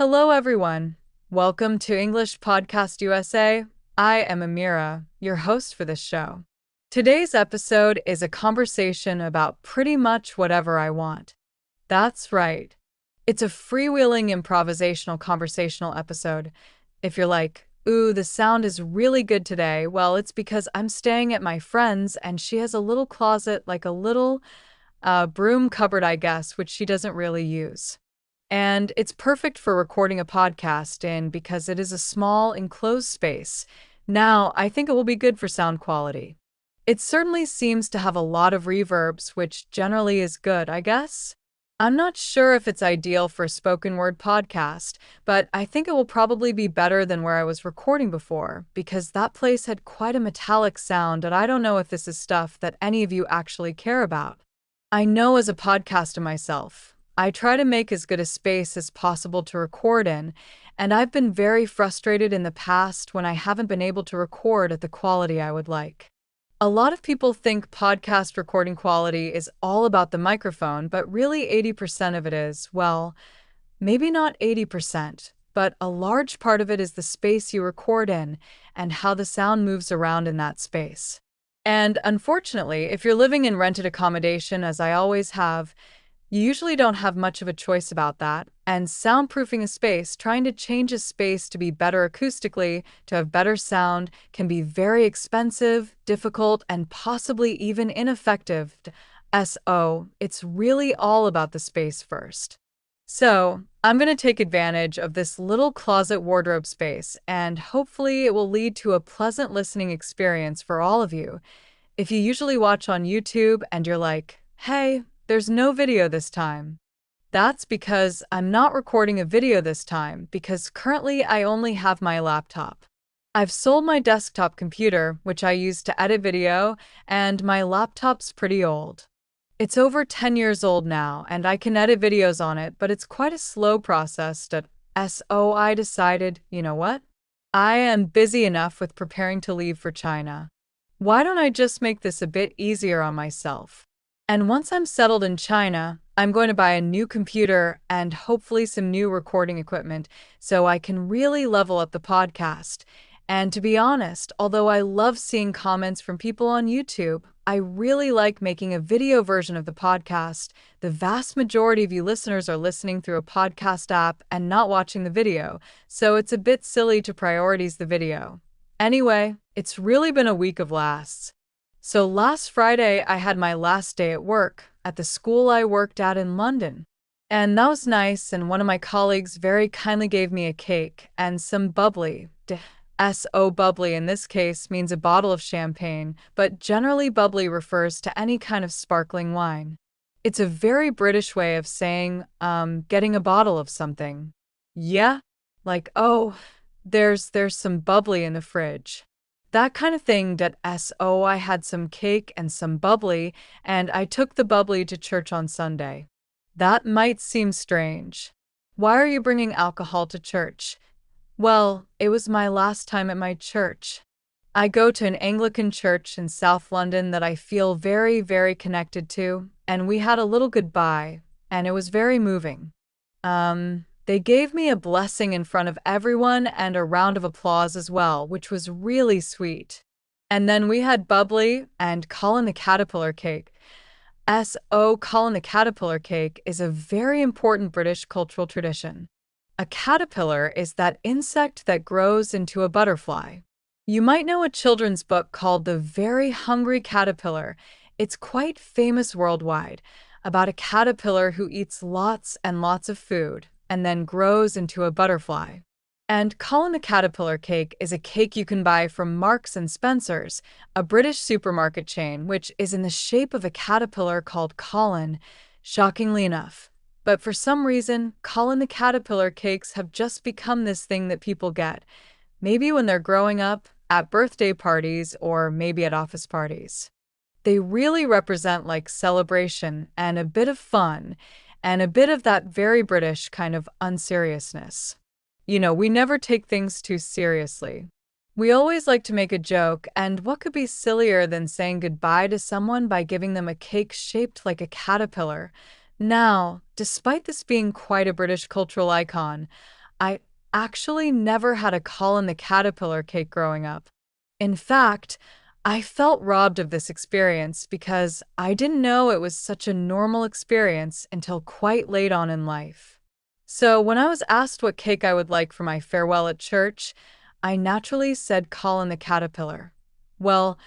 Hello, everyone. Welcome to English Podcast USA. I am Amira, your host for this show. Today's episode is a conversation about pretty much whatever I want. That's right. It's a freewheeling improvisational conversational episode. If you're like, ooh, the sound is really good today, well, it's because I'm staying at my friend's and she has a little closet, like a little broom cupboard, I guess, which she doesn't really use. And it's perfect for recording a podcast in because it is a small, enclosed space. Now, I think it will be good for sound quality. It certainly seems to have a lot of reverbs, which generally is good, I guess. I'm not sure if it's ideal for a spoken word podcast, but I think it will probably be better than where I was recording before, because that place had quite a metallic sound, and I don't know if this is stuff that any of you actually care about. I know as a podcaster myself, I try to make as good a space as possible to record in, and I've been very frustrated in the past when I haven't been able to record at the quality I would like. A lot of people think podcast recording quality is all about the microphone, but really 80% of it is, well, maybe not 80%, but a large part of it is the space you record in and how the sound moves around in that space. And unfortunately, if you're living in rented accommodation, as I always have, you usually don't have much of a choice about that, and soundproofing a space, trying to change a space to be better acoustically, to have better sound, can be very expensive, difficult, and possibly even ineffective. So, it's really all about the space first. So, I'm going to take advantage of this little closet wardrobe space, and hopefully it will lead to a pleasant listening experience for all of you. If you usually watch on YouTube and you're like, hey, there's no video this time. That's because I'm not recording a video this time because currently I only have my laptop. I've sold my desktop computer, which I use to edit video, and my laptop's pretty old. It's over 10 years old now, and I can edit videos on it, but it's quite a slow process. So I decided, you know what? I am busy enough with preparing to leave for China. Why don't I just make this a bit easier on myself? And once I'm settled in China, I'm going to buy a new computer and hopefully some new recording equipment so I can really level up the podcast. And to be honest, although I love seeing comments from people on YouTube, I really like making a video version of the podcast. The vast majority of you listeners are listening through a podcast app and not watching the video, so it's a bit silly to prioritize the video. Anyway, it's really been a week of lasts. So last Friday, I had my last day at work at the school I worked at in London. And that was nice, and one of my colleagues very kindly gave me a cake and some bubbly. So bubbly in this case means a bottle of champagne, but generally bubbly refers to any kind of sparkling wine. It's a very British way of saying, getting a bottle of something. Yeah? Like, oh, there's some bubbly in the fridge. That kind of thing. So I had some cake and some bubbly, and I took the bubbly to church on Sunday. That might seem strange. Why are you bringing alcohol to church? Well, it was my last time at my church. I go to an Anglican church in South London that I feel very, very connected to, and we had a little goodbye, and it was very moving. They gave me a blessing in front of everyone and a round of applause as well, which was really sweet. And then we had bubbly and Colin the Caterpillar cake. Colin the Caterpillar cake is a very important British cultural tradition. A caterpillar is that insect that grows into a butterfly. You might know a children's book called The Very Hungry Caterpillar. It's quite famous worldwide, about a caterpillar who eats lots and lots of food and then grows into a butterfly. And Colin the Caterpillar cake is a cake you can buy from Marks and Spencer's, a British supermarket chain, which is in the shape of a caterpillar called Colin, shockingly enough. But for some reason, Colin the Caterpillar cakes have just become this thing that people get, maybe when they're growing up, at birthday parties, or maybe at office parties. They really represent like celebration and a bit of fun, and a bit of that very British kind of unseriousness. You know, we never take things too seriously. We always like to make a joke, and what could be sillier than saying goodbye to someone by giving them a cake shaped like a caterpillar? Now, despite this being quite a British cultural icon, I actually never had a Colin the Caterpillar cake growing up. In fact, I felt robbed of this experience because I didn't know it was such a normal experience until quite late on in life. So when I was asked what cake I would like for my farewell at church, I naturally said Colin the Caterpillar. Well,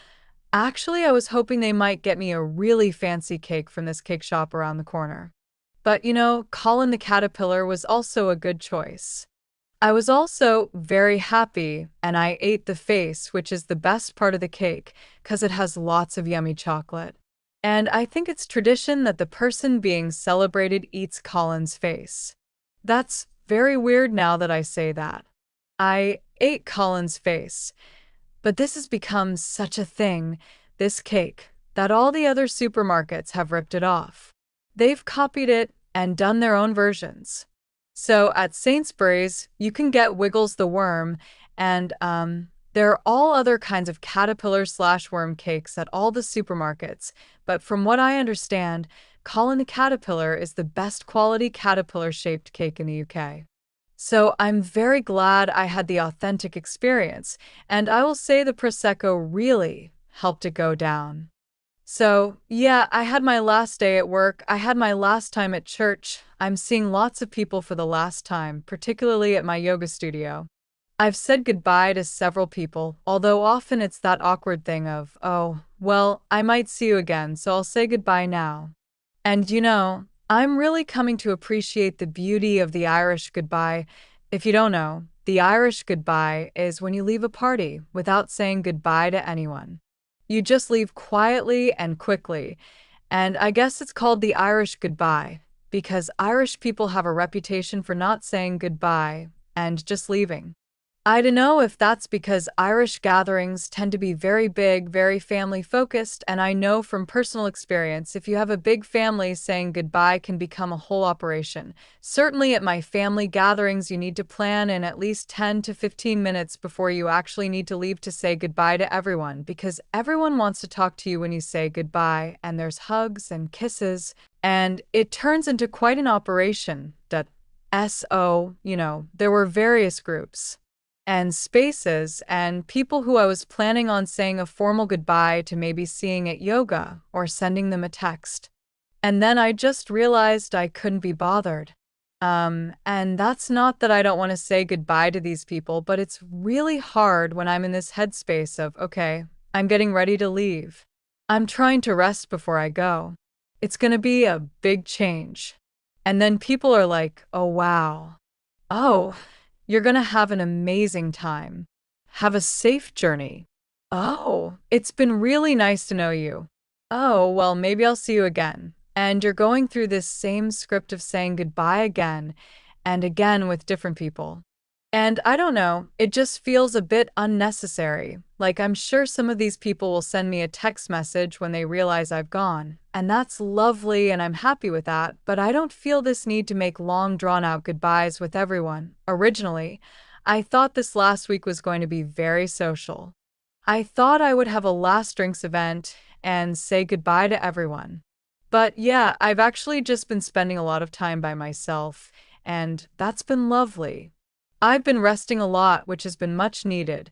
actually, I was hoping they might get me a really fancy cake from this cake shop around the corner. But Colin the Caterpillar was also a good choice. I was also very happy, and I ate the face, which is the best part of the cake, because it has lots of yummy chocolate. And I think it's tradition that the person being celebrated eats Colin's face. That's very weird now that I say that. I ate Colin's face, but this has become such a thing, this cake, that all the other supermarkets have ripped it off. They've copied it and done their own versions. So at Sainsbury's, you can get Wiggles the Worm, and there are all other kinds of caterpillar/worm cakes at all the supermarkets. But from what I understand, Colin the Caterpillar is the best quality caterpillar-shaped cake in the UK. So I'm very glad I had the authentic experience, and I will say the Prosecco really helped it go down. So, yeah, I had my last day at work. I had my last time at church. I'm seeing lots of people for the last time, particularly at my yoga studio. I've said goodbye to several people, although often it's that awkward thing of, oh, well, I might see you again, so I'll say goodbye now. And I'm really coming to appreciate the beauty of the Irish goodbye. If you don't know, the Irish goodbye is when you leave a party without saying goodbye to anyone. You just leave quietly and quickly, and I guess it's called the Irish goodbye because Irish people have a reputation for not saying goodbye and just leaving. I don't know if that's because Irish gatherings tend to be very big, very family-focused, and I know from personal experience if you have a big family, saying goodbye can become a whole operation. Certainly at my family gatherings, you need to plan in at least 10 to 15 minutes before you actually need to leave to say goodbye to everyone, because everyone wants to talk to you when you say goodbye, and there's hugs and kisses, and it turns into quite an operation. There were various groups and spaces and people who I was planning on saying a formal goodbye to, maybe seeing at yoga or sending them a text. And then I just realized I couldn't be bothered. And that's not that I don't want to say goodbye to these people, but it's really hard when I'm in this headspace of, okay, I'm getting ready to leave. I'm trying to rest before I go. It's going to be a big change. And then people are like, oh, wow. Oh, you're going to have an amazing time. Have a safe journey. Oh, it's been really nice to know you. Oh, well, maybe I'll see you again. And you're going through this same script of saying goodbye again and again with different people. And I don't know, it just feels a bit unnecessary. Like, I'm sure some of these people will send me a text message when they realize I've gone. And that's lovely, and I'm happy with that, but I don't feel this need to make long, drawn-out goodbyes with everyone. Originally, I thought this last week was going to be very social. I thought I would have a last drinks event and say goodbye to everyone. But yeah, I've actually just been spending a lot of time by myself, and that's been lovely. I've been resting a lot, which has been much needed,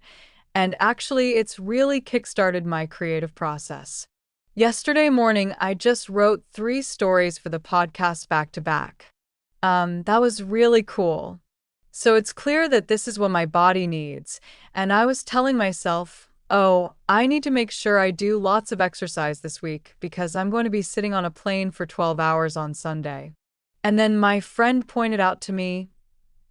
and actually it's really kickstarted my creative process. Yesterday morning, I just wrote 3 stories for the podcast back to back. That was really cool. So it's clear that this is what my body needs, and I was telling myself, oh, I need to make sure I do lots of exercise this week because I'm going to be sitting on a plane for 12 hours on Sunday. And then my friend pointed out to me,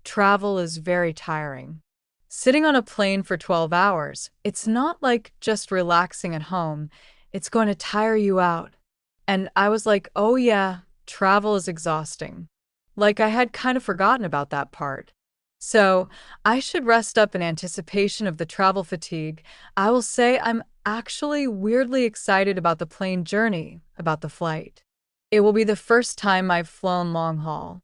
travel is very tiring. Sitting on a plane for 12 hours, it's not like just relaxing at home. It's going to tire you out. And I was like, oh yeah, travel is exhausting. Like, I had kind of forgotten about that part. So I should rest up in anticipation of the travel fatigue. I will say I'm actually weirdly excited about the plane journey, about the flight. It will be the first time I've flown long haul.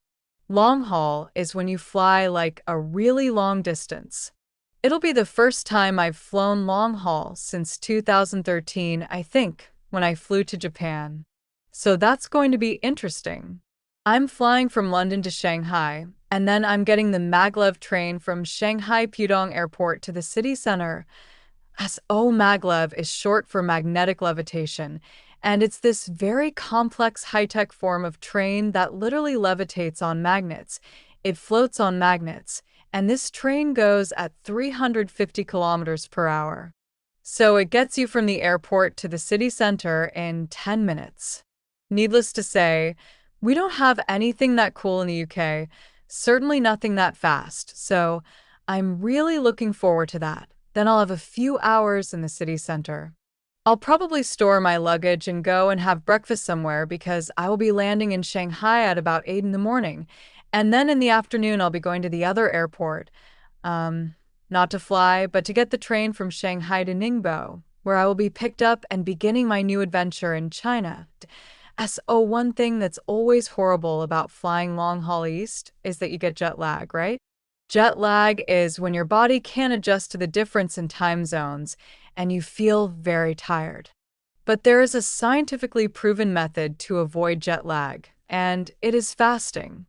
Long haul is when you fly like a really long distance. It'll be the first time I've flown long haul since 2013, I think, when I flew to Japan. So that's going to be interesting. I'm flying from London to Shanghai, And then I'm getting the maglev train from Shanghai Pudong Airport to the city center. Maglev is short for magnetic levitation, and it's this very complex high-tech form of train that literally levitates on magnets. It floats on magnets, and this train goes at 350 kilometers per hour. So it gets you from the airport to the city center in 10 minutes. Needless to say, we don't have anything that cool in the UK, certainly nothing that fast, so I'm really looking forward to that. Then I'll have a few hours in the city center. I'll probably store my luggage and go and have breakfast somewhere because I will be landing in Shanghai at about 8 in the morning. And then in the afternoon, I'll be going to the other airport. Not to fly, but to get the train from Shanghai to Ningbo, where I will be picked up and beginning my new adventure in China. One thing that's always horrible about flying long haul east is that you get jet lag, right? Jet lag is when your body can't adjust to the difference in time zones and you feel very tired. But there is a scientifically proven method to avoid jet lag, and it is fasting.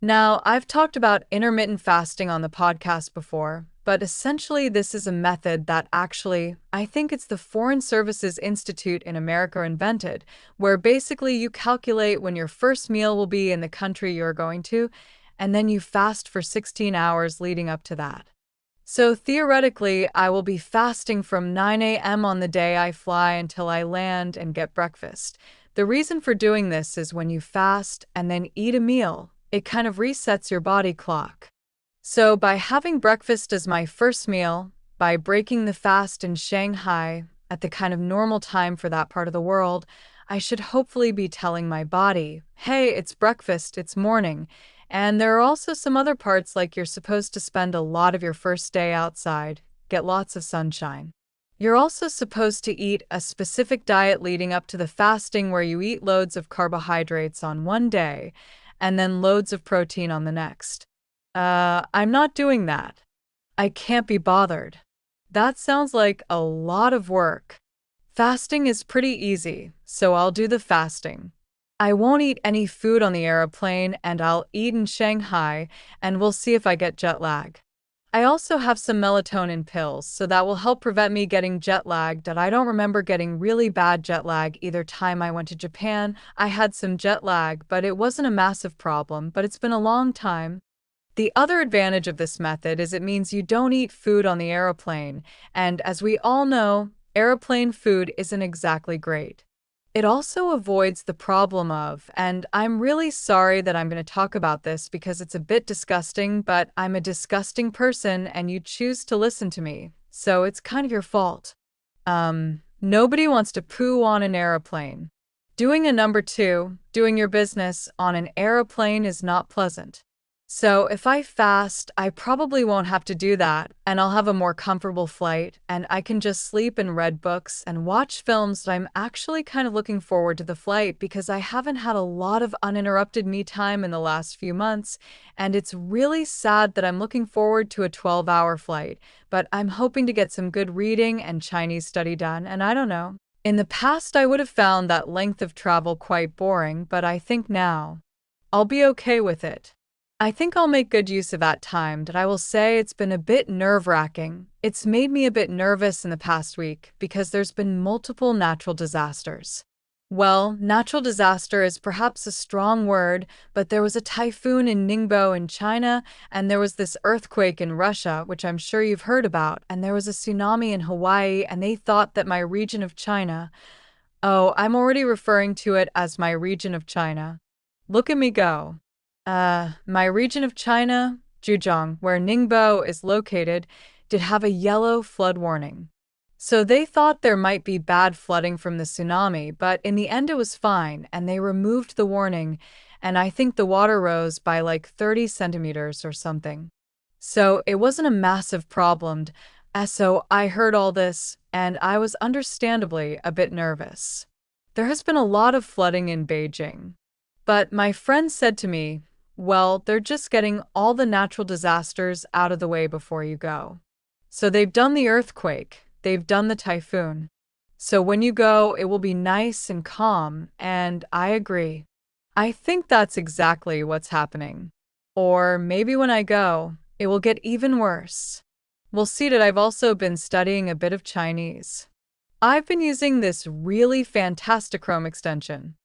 Now, I've talked about intermittent fasting on the podcast before, but essentially this is a method that I think it's the Foreign Services Institute in America invented, where basically you calculate when your first meal will be in the country you're going to, and then you fast for 16 hours leading up to that. So theoretically, I will be fasting from 9 a.m. on the day I fly until I land and get breakfast. The reason for doing this is when you fast and then eat a meal, it kind of resets your body clock. So by having breakfast as my first meal, by breaking the fast in Shanghai at the kind of normal time for that part of the world, I should hopefully be telling my body, hey, it's breakfast, it's morning. And there are also some other parts like you're supposed to spend a lot of your first day outside, get lots of sunshine. You're also supposed to eat a specific diet leading up to the fasting where you eat loads of carbohydrates on one day and then loads of protein on the next. I'm not doing that. I can't be bothered. That sounds like a lot of work. Fasting is pretty easy, so I'll do the fasting. I won't eat any food on the airplane and I'll eat in Shanghai and we'll see if I get jet lag. I also have some melatonin pills, so that will help prevent me getting jet lagged. And I don't remember getting really bad jet lag either time I went to Japan. I had some jet lag, but it wasn't a massive problem, but it's been a long time. The other advantage of this method is it means you don't eat food on the airplane, and as we all know, airplane food isn't exactly great. It also avoids the problem of, and I'm really sorry that I'm going to talk about this because it's a bit disgusting, but I'm a disgusting person and you choose to listen to me, so it's kind of your fault. Nobody wants to poo on an airplane. Doing a number 2, doing your business on an airplane is not pleasant. So if I fast, I probably won't have to do that, and I'll have a more comfortable flight, and I can just sleep and read books and watch films. I'm actually kind of looking forward to the flight because I haven't had a lot of uninterrupted me time in the last few months, and it's really sad that I'm looking forward to a 12-hour flight, but I'm hoping to get some good reading and Chinese study done, and I don't know. In the past, I would have found that length of travel quite boring, but I think now I'll be okay with it. I think I'll make good use of that time, but I will say it's been a bit nerve-wracking. It's made me a bit nervous in the past week because there's been multiple natural disasters. Well, natural disaster is perhaps a strong word, but there was a typhoon in Ningbo in China, and there was this earthquake in Russia, which I'm sure you've heard about, and there was a tsunami in Hawaii, and they thought that my region of China— I'm already referring to it as my region of China. Look at me go. My region of China, Zhejiang, where Ningbo is located, did have a yellow flood warning. So they thought there might be bad flooding from the tsunami, but in the end it was fine, and they removed the warning, and I think the water rose by like 30 centimeters or something. So it wasn't a massive problem. So I heard all this, and I was understandably a bit nervous. There has been a lot of flooding in Beijing. But my friend said to me, well, they're just getting all the natural disasters out of the way before you go. So they've done the earthquake, they've done the typhoon. So when you go, it will be nice and calm, and I agree. I think that's exactly what's happening. Or maybe when I go, it will get even worse. We'll see that I've also been studying a bit of Chinese. I've been using this really fantastic Chrome extension.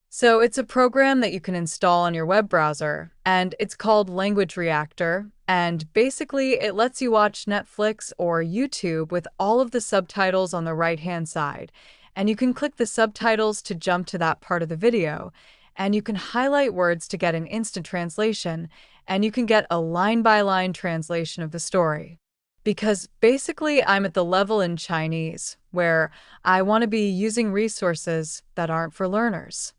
So it's a program that you can install on your web browser, and it's called Language Reactor, and basically it lets you watch Netflix or YouTube with all of the subtitles on the right-hand side, and you can click the subtitles to jump to that part of the video, and you can highlight words to get an instant translation, and you can get a line-by-line translation of the story. Because basically I'm at the level in Chinese where I want to be using resources that aren't for learners.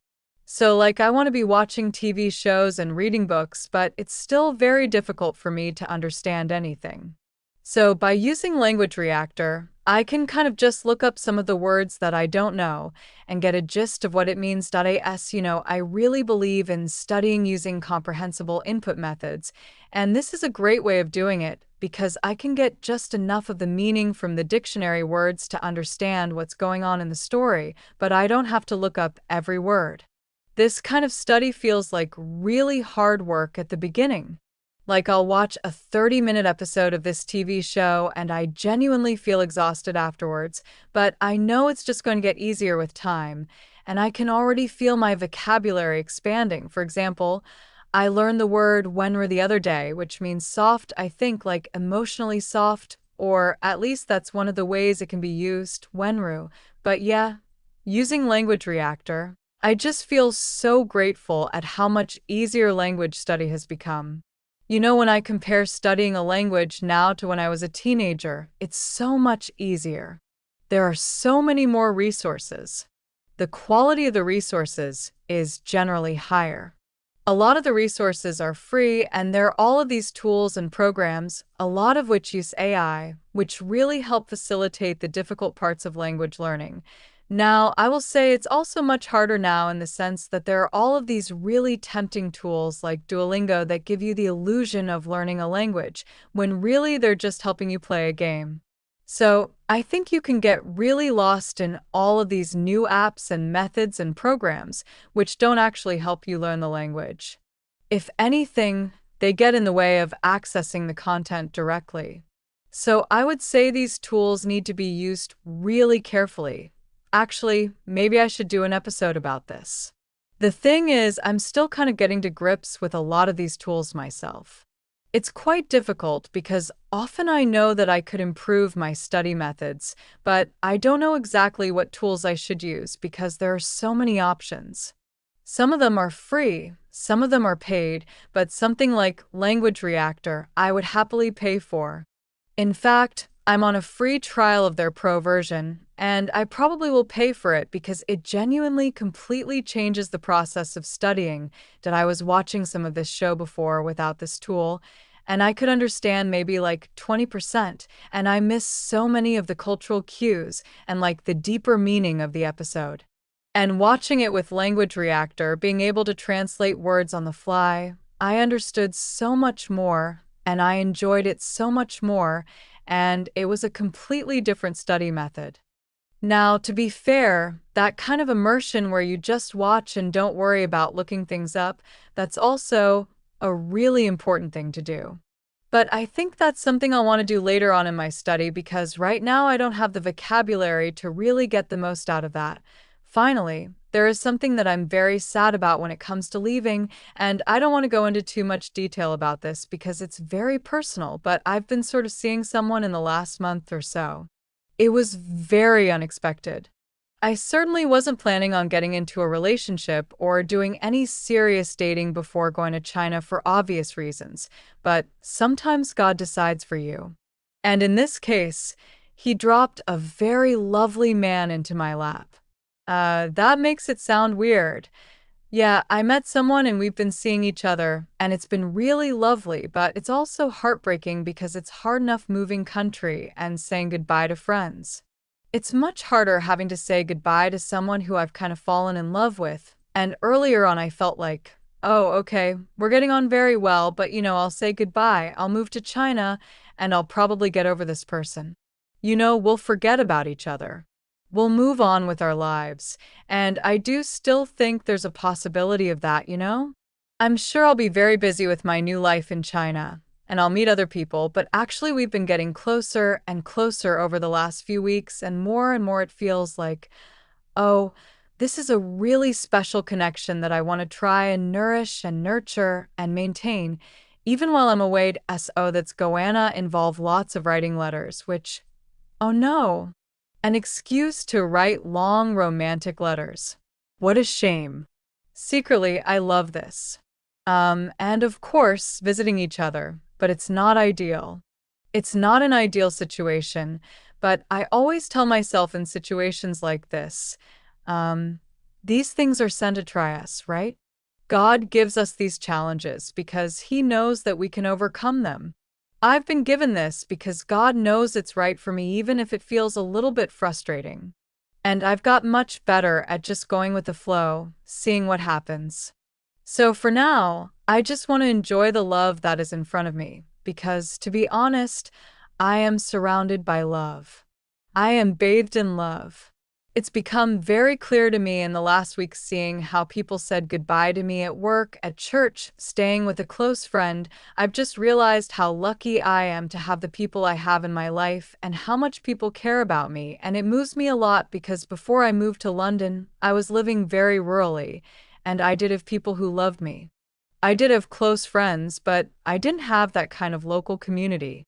So, I want to be watching TV shows and reading books, but it's still very difficult for me to understand anything. So, by using Language Reactor, I can kind of just look up some of the words that I don't know and get a gist of what it means. I really believe in studying using comprehensible input methods, and this is a great way of doing it because I can get just enough of the meaning from the dictionary words to understand what's going on in the story, but I don't have to look up every word. This kind of study feels like really hard work at the beginning. I'll watch a 30-minute episode of this TV show and I genuinely feel exhausted afterwards, but I know it's just going to get easier with time, and I can already feel my vocabulary expanding. For example, I learned the word wenru the other day, which means soft, I think, like emotionally soft, or at least that's one of the ways it can be used, wenru. But yeah, using Language Reactor, I just feel so grateful at how much easier language study has become. When I compare studying a language now to when I was a teenager, it's so much easier. There are so many more resources. The quality of the resources is generally higher. A lot of the resources are free, and there are all of these tools and programs, a lot of which use AI, which really help facilitate the difficult parts of language learning. Now, I will say it's also much harder now in the sense that there are all of these really tempting tools like Duolingo that give you the illusion of learning a language, when really they're just helping you play a game. So, I think you can get really lost in all of these new apps and methods and programs, which don't actually help you learn the language. If anything, they get in the way of accessing the content directly. So, I would say these tools need to be used really carefully. Actually, maybe I should do an episode about this. The thing is, I'm still kind of getting to grips with a lot of these tools myself. It's quite difficult because often I know that I could improve my study methods, but I don't know exactly what tools I should use because there are so many options. Some of them are free, some of them are paid, but something like Language Reactor I would happily pay for. In fact, I'm on a free trial of their pro version, and I probably will pay for it because it genuinely completely changes the process of studying. That I was watching some of this show before without this tool, and I could understand maybe 20%, and I miss so many of the cultural cues and the deeper meaning of the episode. And watching it with Language Reactor, being able to translate words on the fly, I understood so much more, and I enjoyed it so much more, and it was a completely different study method. Now, to be fair, that kind of immersion where you just watch and don't worry about looking things up, that's also a really important thing to do. But I think that's something I'll want to do later on in my study because right now I don't have the vocabulary to really get the most out of that. Finally, there is something that I'm very sad about when it comes to leaving, and I don't want to go into too much detail about this because it's very personal, but I've been sort of seeing someone in the last month or so. It was very unexpected. I certainly wasn't planning on getting into a relationship or doing any serious dating before going to China for obvious reasons, but sometimes God decides for you. And in this case, he dropped a very lovely man into my lap. That makes it sound weird. Yeah, I met someone and we've been seeing each other, and it's been really lovely, but it's also heartbreaking because it's hard enough moving country and saying goodbye to friends. It's much harder having to say goodbye to someone who I've kind of fallen in love with, and earlier on I felt like, oh, okay, we're getting on very well, but I'll say goodbye, I'll move to China, and I'll probably get over this person. We'll forget about each other. We'll move on with our lives, and I do still think there's a possibility of that. I'm sure I'll be very busy with my new life in China, and I'll meet other people, but actually we've been getting closer and closer over the last few weeks, and more it feels like, oh, this is a really special connection that I want to try and nourish and nurture and maintain, even while I'm away. So that's goanna involve lots of writing letters, which, oh no, an excuse to write long romantic letters. What a shame. Secretly, I love this. And of course, visiting each other, but it's not ideal. It's not an ideal situation, but I always tell myself in situations like this, um, these things are sent to try us, right? God gives us these challenges because He knows that we can overcome them. I've been given this because God knows it's right for me, even if it feels a little bit frustrating. And I've got much better at just going with the flow, seeing what happens. So for now, I just want to enjoy the love that is in front of me, because to be honest, I am surrounded by love. I am bathed in love. It's become very clear to me in the last week seeing how people said goodbye to me at work, at church, staying with a close friend. I've just realized how lucky I am to have the people I have in my life and how much people care about me, and it moves me a lot because before I moved to London, I was living very rurally, and I did have people who loved me. I did have close friends, but I didn't have that kind of local community.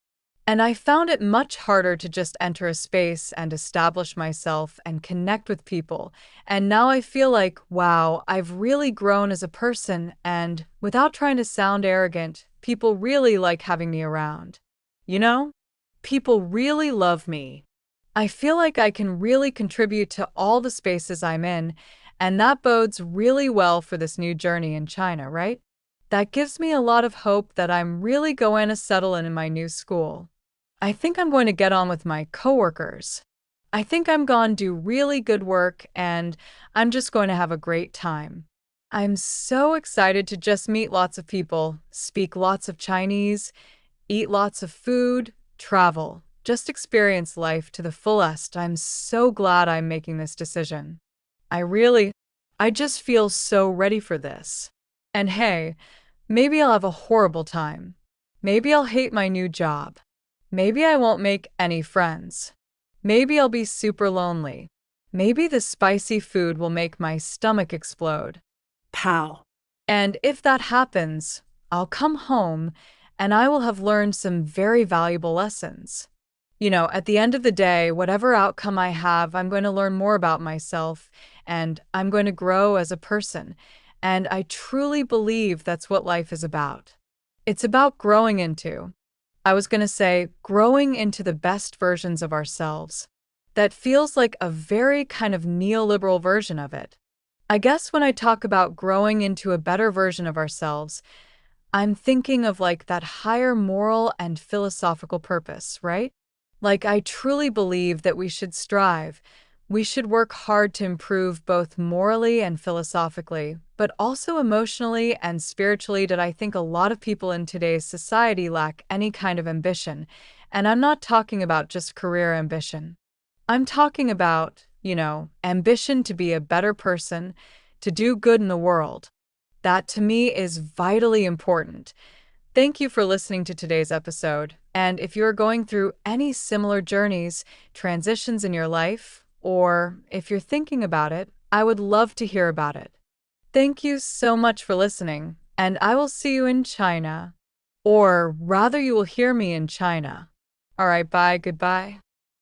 And I found it much harder to just enter a space and establish myself and connect with people. And now I feel like, wow, I've really grown as a person, and without trying to sound arrogant, people really like having me around. You know? People really love me. I feel like I can really contribute to all the spaces I'm in, and that bodes really well for this new journey in China, right? That gives me a lot of hope that I'm really going to settle in my new school. I think I'm going to get on with my coworkers. I think I'm going to do really good work, and I'm just going to have a great time. I'm so excited to just meet lots of people, speak lots of Chinese, eat lots of food, travel, just experience life to the fullest. I'm so glad I'm making this decision. I just feel so ready for this. And hey, maybe I'll have a horrible time. Maybe I'll hate my new job. Maybe I won't make any friends. Maybe I'll be super lonely. Maybe the spicy food will make my stomach explode. Pow. And if that happens, I'll come home and I will have learned some very valuable lessons. You know, at the end of the day, whatever outcome I have, I'm going to learn more about myself and I'm going to grow as a person. And I truly believe that's what life is about. It's about growing into the best versions of ourselves. That feels like a very kind of neoliberal version of it. I guess when I talk about growing into a better version of ourselves, I'm thinking of like that higher moral and philosophical purpose, right? Like I truly believe that we should strive. We should work hard to improve both morally and philosophically, but also emotionally and spiritually. That I think a lot of people in today's society lack any kind of ambition. And I'm not talking about just career ambition. I'm talking about, ambition to be a better person, to do good in the world. That to me is vitally important. Thank you for listening to today's episode. And if you're going through any similar journeys, transitions in your life, or if you're thinking about it, I would love to hear about it. Thank you so much for listening, and I will see you in China. Or rather, you will hear me in China. All right, bye, goodbye.